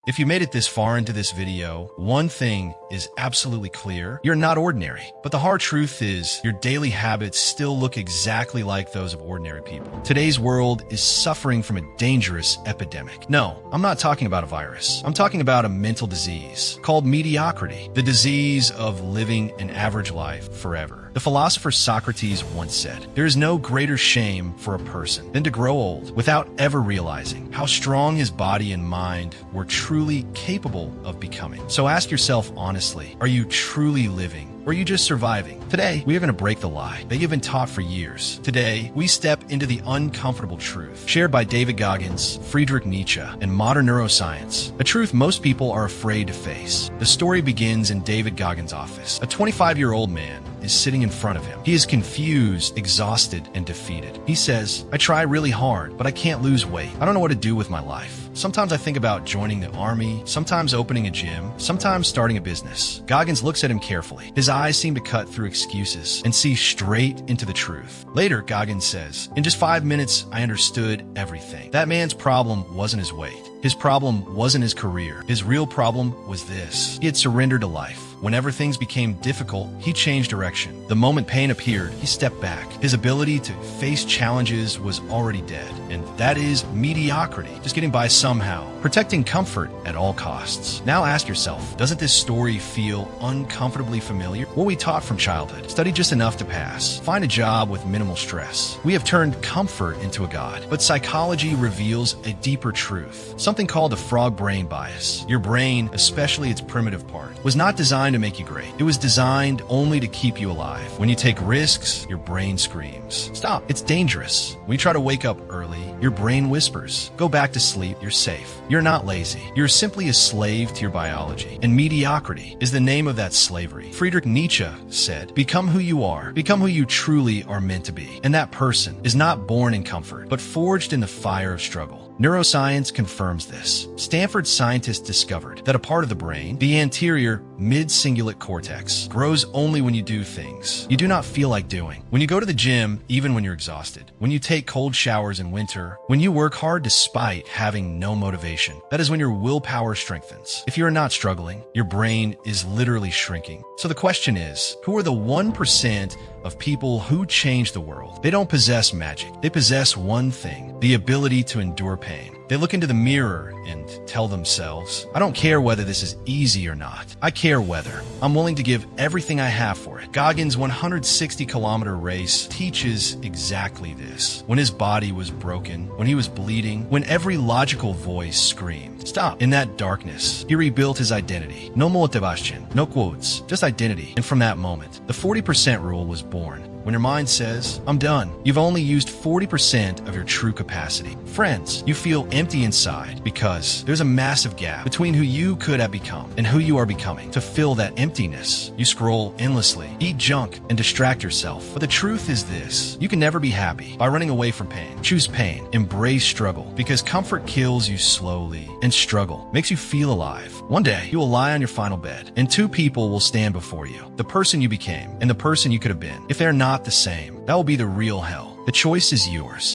If you made it this far into this video, one thing is absolutely clear. You're not ordinary. But the hard truth is, your daily habits still look exactly like those of ordinary people. Today's world is suffering from a dangerous epidemic. No, I'm not talking about a virus. I'm talking about a mental disease called mediocrity, the disease of living an average life forever. The philosopher Socrates once said, "There is no greater shame for a person than to grow old without ever realizing how strong his body and mind were truly capable of becoming." So ask yourself honestly, are you truly living? Or are you just surviving? Today, we are going to break the lie that you've been taught for years. Today, we step into the uncomfortable truth shared by David Goggins, Friedrich Nietzsche, and modern neuroscience. A truth most people are afraid to face. The story begins in David Goggins' office. A 25-year-old man is sitting in front of him. He is confused, exhausted, and defeated. He says, "I try really hard, but I can't lose weight. I don't know what to do with my life. Sometimes I think about joining the army, sometimes opening a gym, sometimes starting a business." Goggins looks at him carefully. His eyes seem to cut through excuses and see straight into the truth. Later, Goggins says, "In just 5 minutes, I understood everything. That man's problem wasn't his weight. His problem wasn't his career. His real problem was this. He had surrendered to life. Whenever things became difficult, he changed direction. The moment pain appeared, he stepped back. His ability to face challenges was already dead. And that is mediocrity, just getting by somehow, protecting comfort at all costs." Now ask yourself, doesn't this story feel uncomfortably familiar? What we taught from childhood: study just enough to pass, find a job with minimal stress. We have turned comfort into a god. But psychology reveals a deeper truth, something called the frog brain bias. Your brain, especially its primitive part, was not designed to make you great. It was designed only to keep you alive. When you take risks, your brain screams, "Stop, it's dangerous." When you try to wake up early, your brain whispers, "Go back to sleep, you're safe." You're not lazy. You're simply a slave to your biology. And mediocrity is the name of that slavery. Friedrich Nietzsche said, "Become who you are. Become who you truly are meant to be." And that person is not born in comfort, but forged in the fire of struggle. Neuroscience confirms this. Stanford scientists discovered that a part of the brain, the anterior mid-cingulate cortex, grows only when you do things you do not feel like doing. When you go to the gym, even when you're exhausted. When you take cold showers in winter. When you work hard despite having no motivation. That is when your willpower strengthens. If you're not struggling, your brain is literally shrinking. So the question is, who are the 1% of people who change the world? They don't possess magic. They possess one thing: the ability to endure pain. They look into the mirror and tell themselves, "I don't care whether this is easy or not. I care whether. I'm willing to give everything I have for it." Goggins' 160-kilometer race teaches exactly this. When his body was broken, when he was bleeding, when every logical voice screamed, "Stop!" In that darkness, he rebuilt his identity. No motivation, no quotes, just identity. And from that moment, the 40% rule was born. When your mind says, "I'm done," you've only used 40% of your true capacity. Friends, you feel empty inside because there's a massive gap between who you could have become and who you are becoming. To fill that emptiness, you scroll endlessly, eat junk, and distract yourself. But the truth is this: you can never be happy by running away from pain. Choose pain. Embrace struggle, because comfort kills you slowly, and struggle makes you feel alive. One day, you will lie on your final bed, and two people will stand before you: the person you became and the person you could have been. If they're not the same, that will be the real hell. The choice is yours.